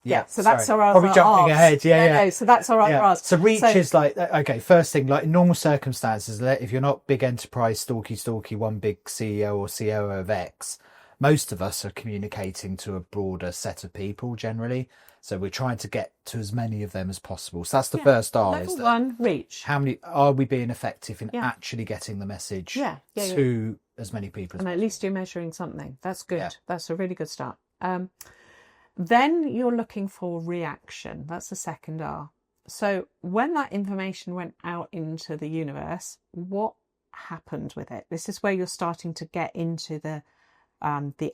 Yeah, so that's sorry. our Probably other jumping ask. ahead. Yeah, yeah. No, so that's our other ask. So reach is like, okay, first thing, like in normal circumstances, if you're not big enterprise, stalky, one big CEO or COO of X, most of us are communicating to a broader set of people generally. So we're trying to get to as many of them as possible. So that's the first R. Level one, reach. How many are we being effective in actually getting the message to as many people as possible? And at least you're measuring something. That's good. Yeah. That's a really good start. Then you're looking for reaction. That's the second R. So when that information went out into the universe, what happened with it? This is where you're starting to get into the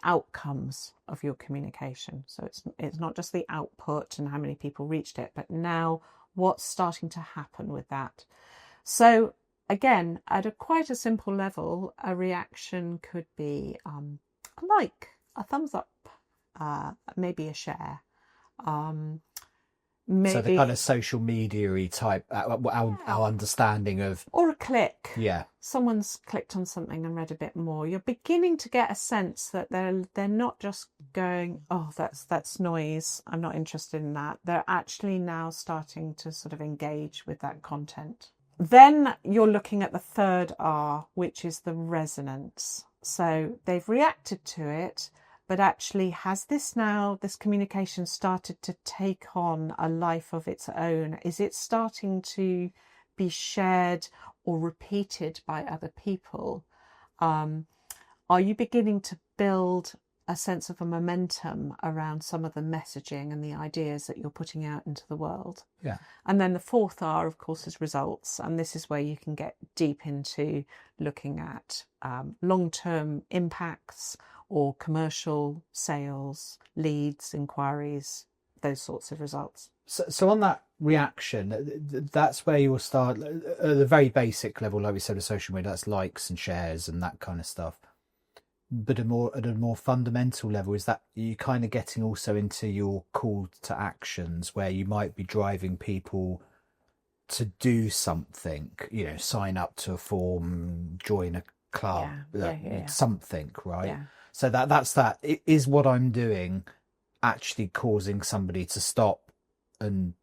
outcomes of your communication. So it's not just the output and how many people reached it, but now what's starting to happen with that. So again, at quite a simple level, a reaction could be a like, a thumbs up, maybe a share. Maybe, so the kind of social media-y type, our understanding of... Or a click. Yeah. Someone's clicked on something and read a bit more. You're beginning to get a sense that they're not just going, oh, that's noise, I'm not interested in that. They're actually now starting to sort of engage with that content. Then you're looking at the third R, which is the resonance. So they've reacted to it, but actually has this communication started to take on a life of its own? Is it starting to be shared or repeated by other people? Are you beginning to build a sense of a momentum around some of the messaging and the ideas that you're putting out into the world? Yeah. And then the fourth R, of course, is results. And this is where you can get deep into looking at long-term impacts or commercial sales, leads, inquiries, those sorts of results. So on that reaction, that's where you'll start at the very basic level, like we said, of social media. That's likes and shares and that kind of stuff. But at a more fundamental level, is that you kind of getting also into your call to actions, where you might be driving people to do something, sign up to a form, join a club, something, right? Yeah. So that's that. Is what I'm doing actually causing somebody to stop and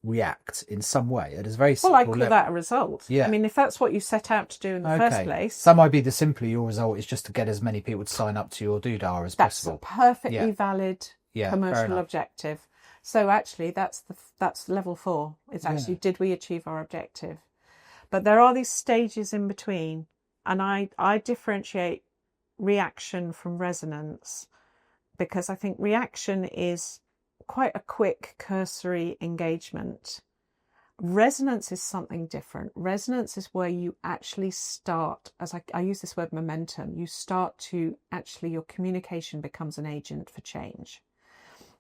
react in some way at a very simple level? Well, I call that a result. Yeah. I mean, if that's what you set out to do in the first place. That might be your result is just to get as many people to sign up to your doodah as possible. That's a perfectly valid commercial objective. So actually that's level 4. It's actually, did we achieve our objective? But there are these stages in between, and I differentiate reaction from resonance, because I think reaction is quite a quick cursory engagement. Resonance is something different. Resonance is where you actually start, as I use this word momentum, you start to actually, your communication becomes an agent for change.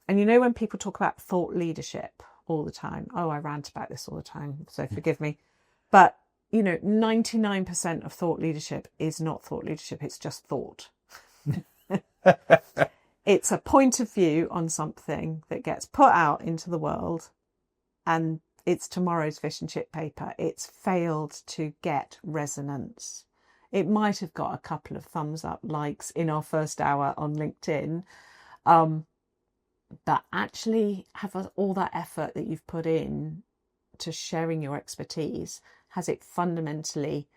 And when people talk about thought leadership all the time, I rant about this all the time, so forgive me. But 99% of thought leadership is not thought leadership, it's just thought. It's a point of view on something that gets put out into the world, and it's tomorrow's fish and chip paper. It's failed to get resonance. It might have got a couple of thumbs up likes in our first hour on LinkedIn, but actually have all that effort that you've put in to sharing your expertise, has it fundamentally,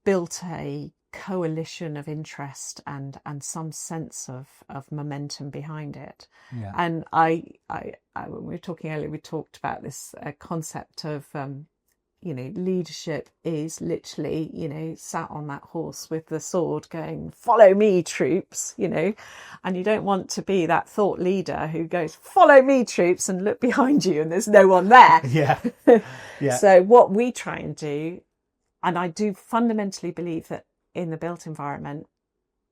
built a coalition of interest and some sense of momentum behind it? Yeah. And I when we were talking earlier, we talked about this concept of leadership is literally sat on that horse with the sword going, follow me, troops, and you don't want to be that thought leader who goes, follow me, troops, and look behind you and there's no one there. Yeah. So what we try and do, and I do fundamentally believe that in the built environment,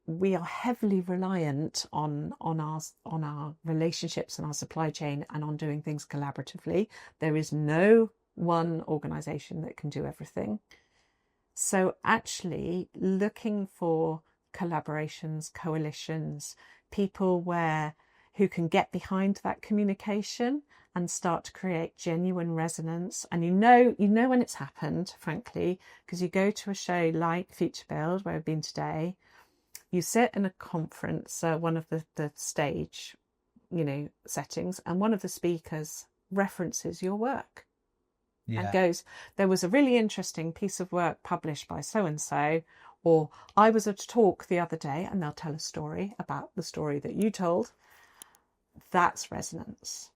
we are heavily reliant on our relationships and our supply chain and on doing things collaboratively. There is no one organisation that can do everything. So actually looking for collaborations, coalitions, people who can get behind that communication and start to create genuine resonance. And you know when it's happened, frankly, because you go to a show like Future Build, where I've been today, You sit in a conference, one of the stage, settings, and one of the speakers references your work and goes, there was a really interesting piece of work published by so-and-so, or I was at a talk the other day, and they'll tell a story about the story that you told. That's resonance.